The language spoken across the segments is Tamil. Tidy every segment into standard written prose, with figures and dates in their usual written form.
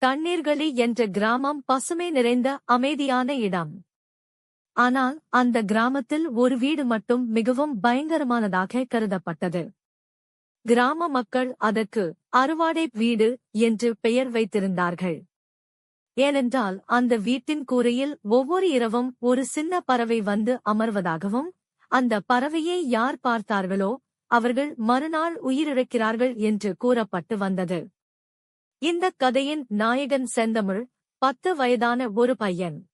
தண்ணீர்களி என்ற கிராமம் பசுமை நிறைந்த அமைதியான இடம். ஆனால் அந்த கிராமத்தில் ஒரு வீடு மட்டும் மிகவும் பயங்கரமானதாக கருதப்பட்டது. கிராம மக்கள் அதற்கு அறுவாடை வீடு என்று பெயர் வைத்திருந்தார்கள். ஏனென்றால் அந்த வீட்டின் கூரையில் ஒவ்வொரு இரவும் ஒரு சின்ன பறவை வந்து அமர்வதாகவும், அந்த பறவையை யார் பார்த்தார்களோ அவர்கள் மறுநாள் உயிரிழக்கிறார்கள் என்று கூறப்பட்டு வந்தது. இந்தக் கதையின் நாயகன் செந்தமிழ், 10 வயதான ஒரு பையன்.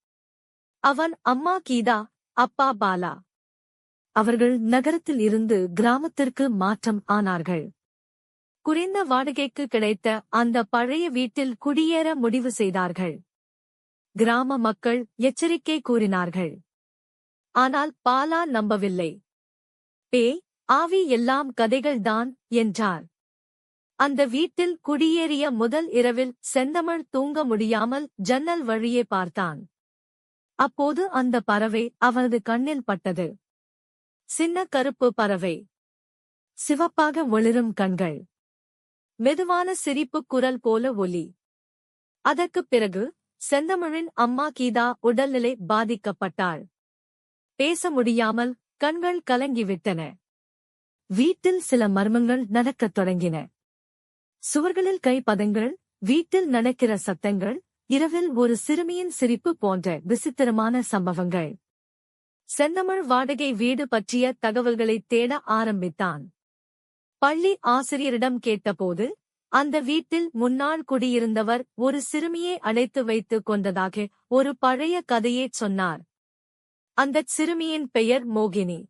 அவன் அம்மா கீதா, அப்பா பாலா. அவர்கள் நகரத்தில் இருந்து கிராமத்திற்கு மாற்றம் ஆனார்கள். குறைந்த வாடகைக்கு கிடைத்த அந்த பழைய வீட்டில் குடியேற முடிவு செய்தார்கள். கிராம மக்கள் எச்சரிக்கை கூறினார்கள். ஆனால் பாலா நம்பவில்லை. பேய், ஆவி எல்லாம் கதைகள்தான் என்றார். அந்த வீட்டில் குடியேறிய முதல் இரவில் செந்தமிழ் தூங்க முடியாமல் ஜன்னல் வழியே பார்த்தான். அப்போது அந்த பறவை அவனது கண்ணில் பட்டது. சின்ன கருப்பு பறவை, சிவப்பாக ஒளிரும் கண்கள், மெதுவான சிரிப்பு குரல் போல ஒலி. அதற்குப் பிறகு செந்தமிழின் அம்மா கீதா உடல்நிலை பாதிக்கப்பட்டாள். பேச முடியாமல் கண்கள் கலங்கிவிட்டன. வீட்டில் சில மர்மங்கள் நடக்கத் தொடங்கின. சுவர்களில் கைப்பதங்கள், வீட்டில் நடக்கிற சத்தங்கள், இரவில் ஒரு சிறுமியின் சிரிப்பு போன்ற விசித்திரமான சம்பவங்கள். செந்தமிழ் வாடகை வீடு பற்றிய தகவல்களைத் தேட ஆரம்பித்தான். பள்ளி ஆசிரியரிடம் கேட்டபோது, அந்த வீட்டில் முன்னாள் குடியிருந்தவர் ஒரு சிறுமியை அடைத்து வைத்துக் கொண்டதாக ஒரு பழைய கதையைச் சொன்னார். அந்தச் சிறுமியின் பெயர் மோகினி.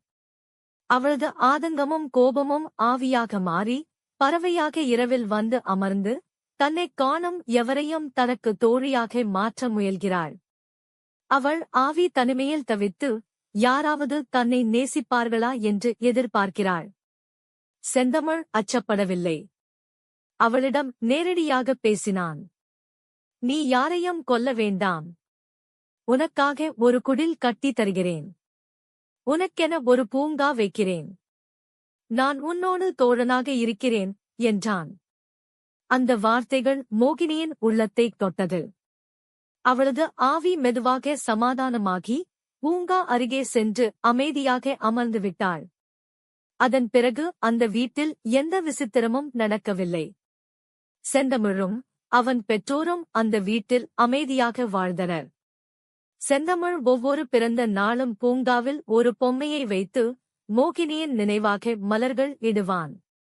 அவளது ஆதங்கமும் கோபமும் ஆவியாக மாறி, பறவையாக இரவில் வந்து அமர்ந்து, தன்னைக் காணும் எவரையும் தனக்கு தோழியாக மாற்ற முயல்கிறாள். அவள் ஆவி தனிமையில் தவித்து, யாராவது தன்னை நேசிப்பார்களா என்று எதிர்பார்க்கிறாள். செந்தமிழ் அச்சப்படவில்லை. அவளிடம் நேரடியாக பேசினான். நீ யாரையும் கொல்ல வேண்டாம். உனக்காக ஒரு குடில் கட்டி தருகிறேன். உனக்கென ஒரு பூங்கா வைக்கிறேன். நான் உன்னோடு தோழனாக இருக்கிறேன் என்றான். அந்த வார்த்தைகள் மோகினியின் உள்ளத்தைத் தொட்டது. அவளது ஆவி மெதுவாக சமாதானமாகி பூங்கா அருகே சென்று அமைதியாக அமர்ந்துவிட்டாள். அதன் பிறகு அந்த வீட்டில் எந்த விசித்திரமும் நடக்கவில்லை. செந்தமிழும் அவன் பெற்றோரும் அந்த வீட்டில் அமைதியாக வாழ்ந்தனர். செந்தமிழ் ஒவ்வொரு பிறந்த நாளும் பூங்காவில் ஒரு பொம்மையை வைத்து மோகினியின் நினைவாக மலர்கள் இடுவான்.